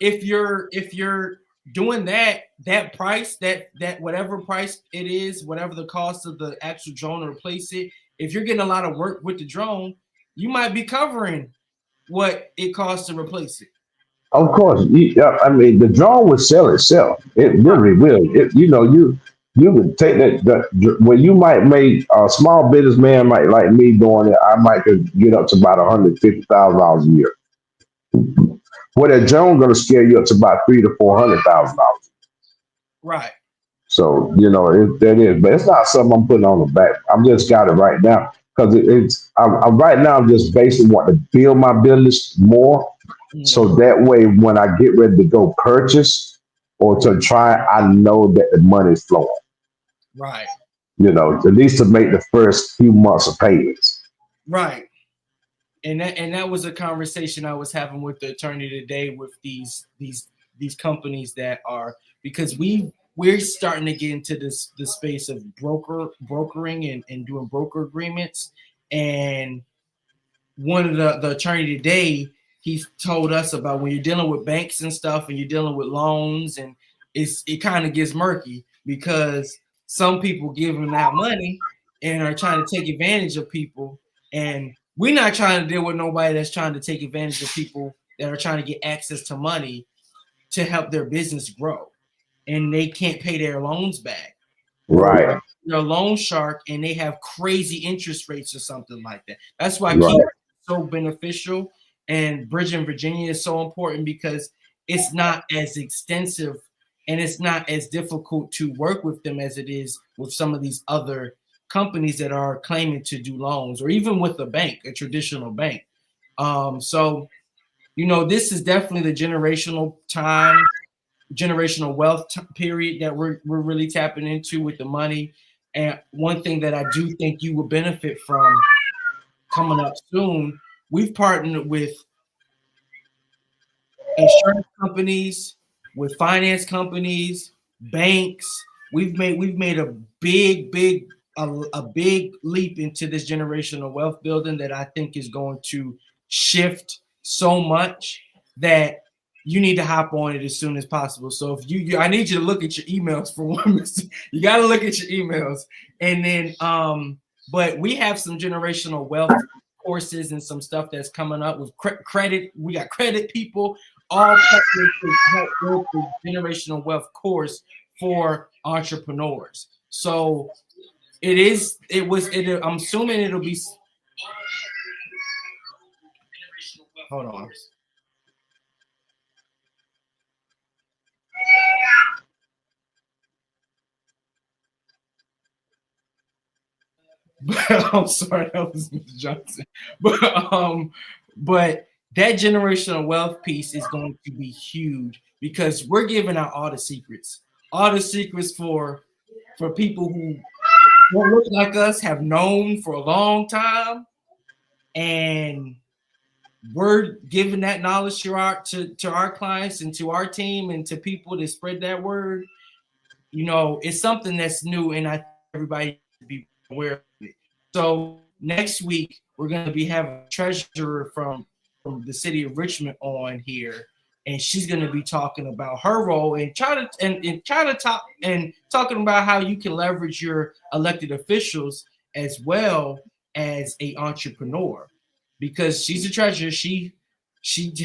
if you're doing that price, that whatever price it is, whatever the cost of the actual drone to replace it, if you're getting a lot of work with the drone, you might be covering what it costs to replace it. Of course. I mean, the drone will sell itself. It literally will. You could take where you might make a small businessman might like me doing it. I might could get up to about $150,000 a year. Where that Jones gonna scare you up to about $300,000 to $400,000. Right. So that is, but it's not something I'm putting on the back. I'm just got it right now because I'm right now. I'm just basically want to build my business more, so Mm. that way when I get ready to go purchase or to try, I know that the money's flowing. Right. At least to make the first few months of payments. Right. And that was a conversation I was having with the attorney today with these companies that are, because we're starting to get into the space of brokering and doing broker agreements. And one of the attorney today, he told us about when you're dealing with banks and stuff and you're dealing with loans, and it kind of gets murky because some people giving out money and are trying to take advantage of people, and we're not trying to deal with nobody that's trying to take advantage of people that are trying to get access to money to help their business grow, and they can't pay their loans back, or Right, they're a loan shark and they have crazy interest rates or something like that. That's why right, Key is so beneficial, and Bridge in Virginia is so important because it's not as extensive and it's not as difficult to work with them as it is with some of these other companies that are claiming to do loans, or even with a bank, a traditional bank. So this is definitely the generational wealth period that we're really tapping into with the money. And one thing that I do think you will benefit from coming up soon, we've partnered with insurance companies, with finance companies, banks. We've made a big leap into this generational wealth building that I think is going to shift so much that you need to hop on it as soon as possible. So if I need you to look at your emails for one. You got to look at your emails, and then but we have some generational wealth courses and some stuff that's coming up with credit. We got credit people all partnering to help build the generational wealth course for entrepreneurs. So I'm assuming it'll be. Hold on. I'm sorry, that was Mr. Johnson. But that generational wealth piece is going to be huge because we're giving out all the secrets for people who don't look like us, have known for a long time, and we're giving that knowledge to our clients and to our team and to people to spread that word. It's something that's new, and I think everybody should be aware of it. So next week we're going to be having a treasurer from the city of Richmond on here, and she's going to be talking about her role and talking about how you can leverage your elected officials as well as a entrepreneur, because she's a treasurer. She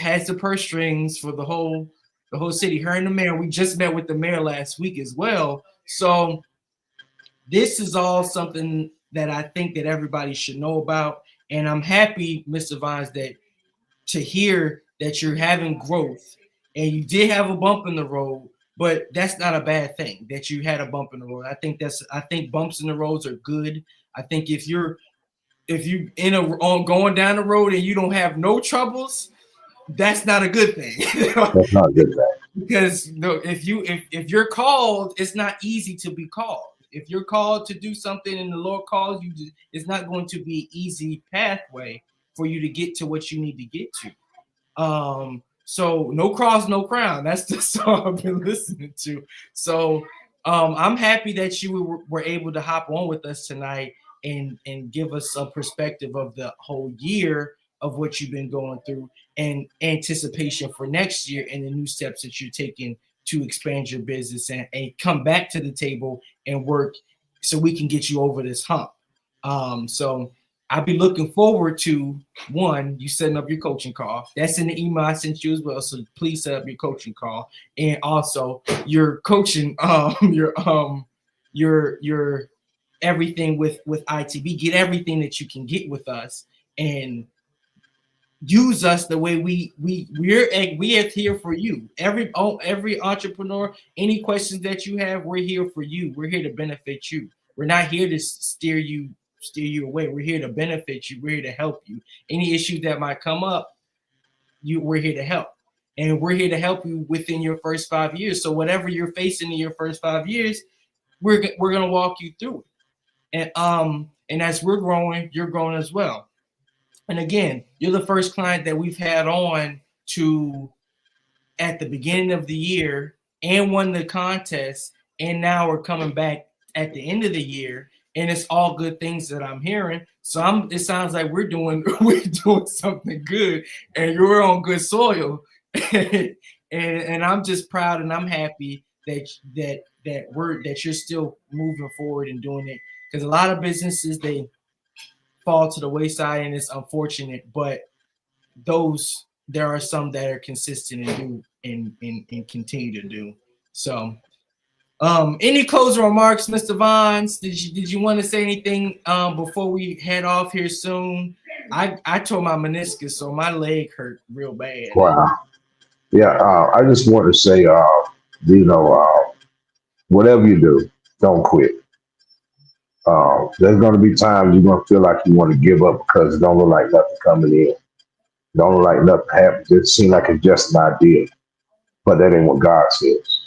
has the purse strings for the whole city. Her and the mayor. We just met with the mayor last week as well. So this is all something that I think that everybody should know about. And I'm happy, Mr. Vines, to hear that you're having growth, and you did have a bump in the road, but that's not a bad thing that you had a bump in the road. I think bumps in the roads are good. I think if you going down the road and you don't have no troubles, that's not a good thing. that's not good. Because if you're called, it's not easy to be called. If you're called to do something and the Lord calls you, it's not going to be an easy pathway for you to get to what you need to get to. So no cross, no crown. That's the song I've been listening to. So I'm happy that you were able to hop on with us tonight and give us a perspective of the whole year of what you've been going through and anticipation for next year and the new steps that you're taking to expand your business and come back to the table and work so we can get you over this hump. So I'll be looking forward to you setting up your coaching call. That's in the email I sent you as well. So please set up your coaching call, and also your coaching, your everything with ITB. Get everything that you can get with us, and use us the way we're here for you. Every entrepreneur, any questions that you have, we're here for you. We're here to benefit you. We're not here to steer you away. We're here to benefit you. We're here to help you. Any issues that might come up, we're here to help. And we're here to help you within your first 5 years. So whatever you're facing in your first 5 years, we're gonna walk you through it. And as we're growing, you're growing as well. And again, you're the first client that we've had on at the beginning of the year and won the contest, and now we're coming back at the end of the year, and it's all good things that I'm hearing. So it sounds like we're doing something good, and you're on good soil. and I'm just proud and I'm happy that you're still moving forward and doing it, because a lot of businesses, they fall to the wayside, and it's unfortunate, but there are some that are consistent and do and continue to do. So any closing remarks, Mr. Vines? Did you want to say anything before we head off here soon? I tore my meniscus, so my leg hurt real bad. Wow. Yeah, I just want to say, whatever you do, don't quit. There's going to be times you're going to feel like you want to give up because it don't look like nothing coming in. Don't look like nothing happening. It seems like it's just an idea, but that ain't what God says.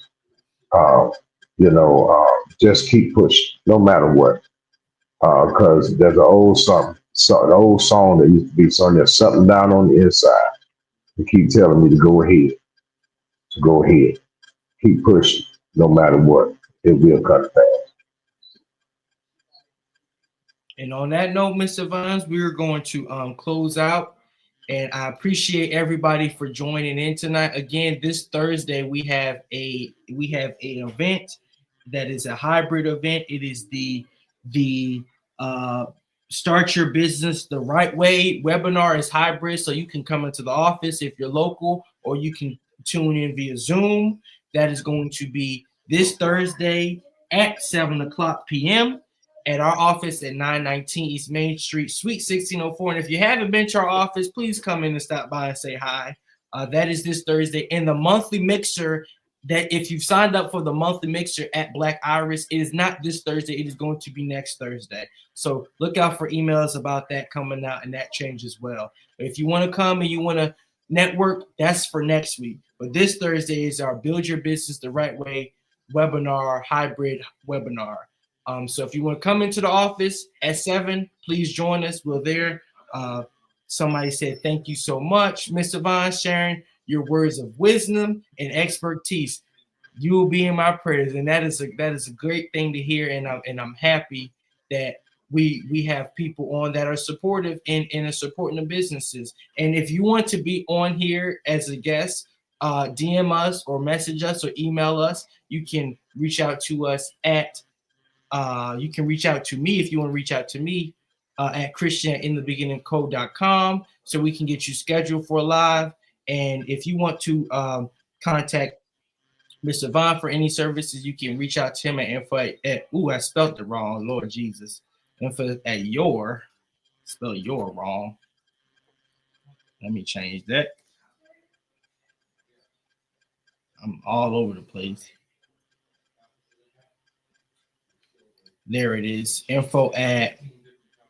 Just keep pushing, no matter what. Because there's an old song that used to be something. There's something down on the inside. You keep telling me to go ahead. So go ahead. Keep pushing, no matter what. It will come fast. And on that note, Mr. Vines, we're going to close out. And I appreciate everybody for joining in tonight. Again, this Thursday we have an event that is a hybrid event. It is the Start Your Business the Right Way webinar. Is hybrid, so you can come into the office if you're local, or you can tune in via Zoom. That is going to be this Thursday at 7:00 p.m. at our office at 919 East Main Street, Suite 1604. And if you haven't been to our office, please come in and stop by and say hi. That is this Thursday. And the monthly mixer, that if you've signed up for the monthly mixer at Black Iris, it is not this Thursday. It is going to be next Thursday. So look out for emails about that coming out, and that change as well. But if you want to come and you want to network, that's for next week. But this Thursday is our Build Your Business the Right Way webinar, hybrid webinar. So if you want to come into the office at 7, please join us. We're there. Somebody said, thank you so much, Mr. Vine, sharing your words of wisdom and expertise. You will be in my prayers. And that is a great thing to hear. And I'm happy that we have people on that are supportive and are supporting the businesses. And if you want to be on here as a guest, DM us or message us or email us. You can reach out to us you can reach out to me if you want to reach out to me at christianinthebeginningco.com, so we can get you scheduled for a live. And if you want to contact Mr. Vaughn for any services, you can reach out to him at info at I spelled it wrong, Lord Jesus. Info at spell your wrong. Let me change that. I'm all over the place. There it is. Info at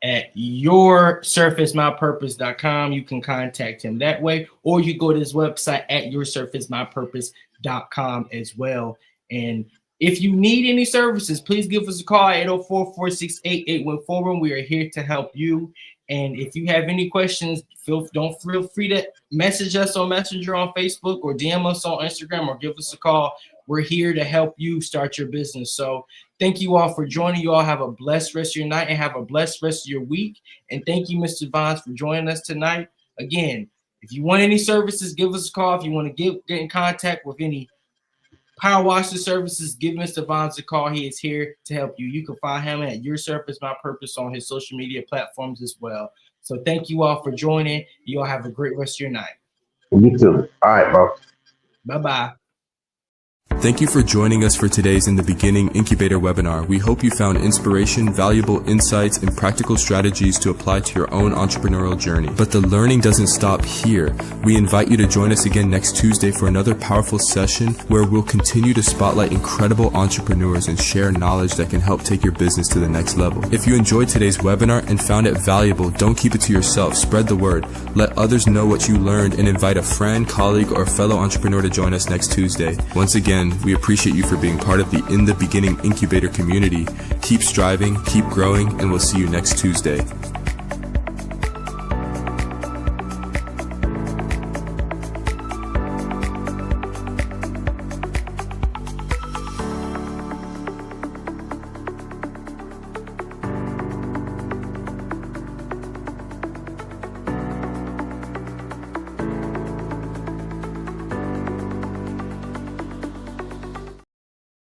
yoursurfacemypurpose.com. You can contact him that way, or you go to his website at yoursurfacemypurpose.com as well. And if you need any services, please give us a call at 804-468-8141. We are here to help you. And if you have any questions, don't feel free to message us on Messenger on Facebook, or DM us on Instagram, or give us a call. We're here to help you start your business. So thank you all for joining. You all have a blessed rest of your night and have a blessed rest of your week. And thank you, Mr. Vines, for joining us tonight. Again, if you want any services, give us a call. If you want to get in contact with any power washer services, give Mr. Vines a call. He is here to help you. You can find him at Your Surface My Purpose on his social media platforms as well. So thank you all for joining. You all have a great rest of your night. You too. All right, bro. Bye-bye. Thank you for joining us for today's In the Beginning Incubator webinar. We hope you found inspiration, valuable insights, and practical strategies to apply to your own entrepreneurial journey. But the learning doesn't stop here. We invite you to join us again next Tuesday for another powerful session where we'll continue to spotlight incredible entrepreneurs and share knowledge that can help take your business to the next level. If you enjoyed today's webinar and found it valuable, don't keep it to yourself. Spread the word. Let others know what you learned and invite a friend, colleague, or fellow entrepreneur to join us next Tuesday. Once again, we appreciate you for being part of the In the Beginning Incubator community. Keep striving, keep growing, and we'll see you next Tuesday.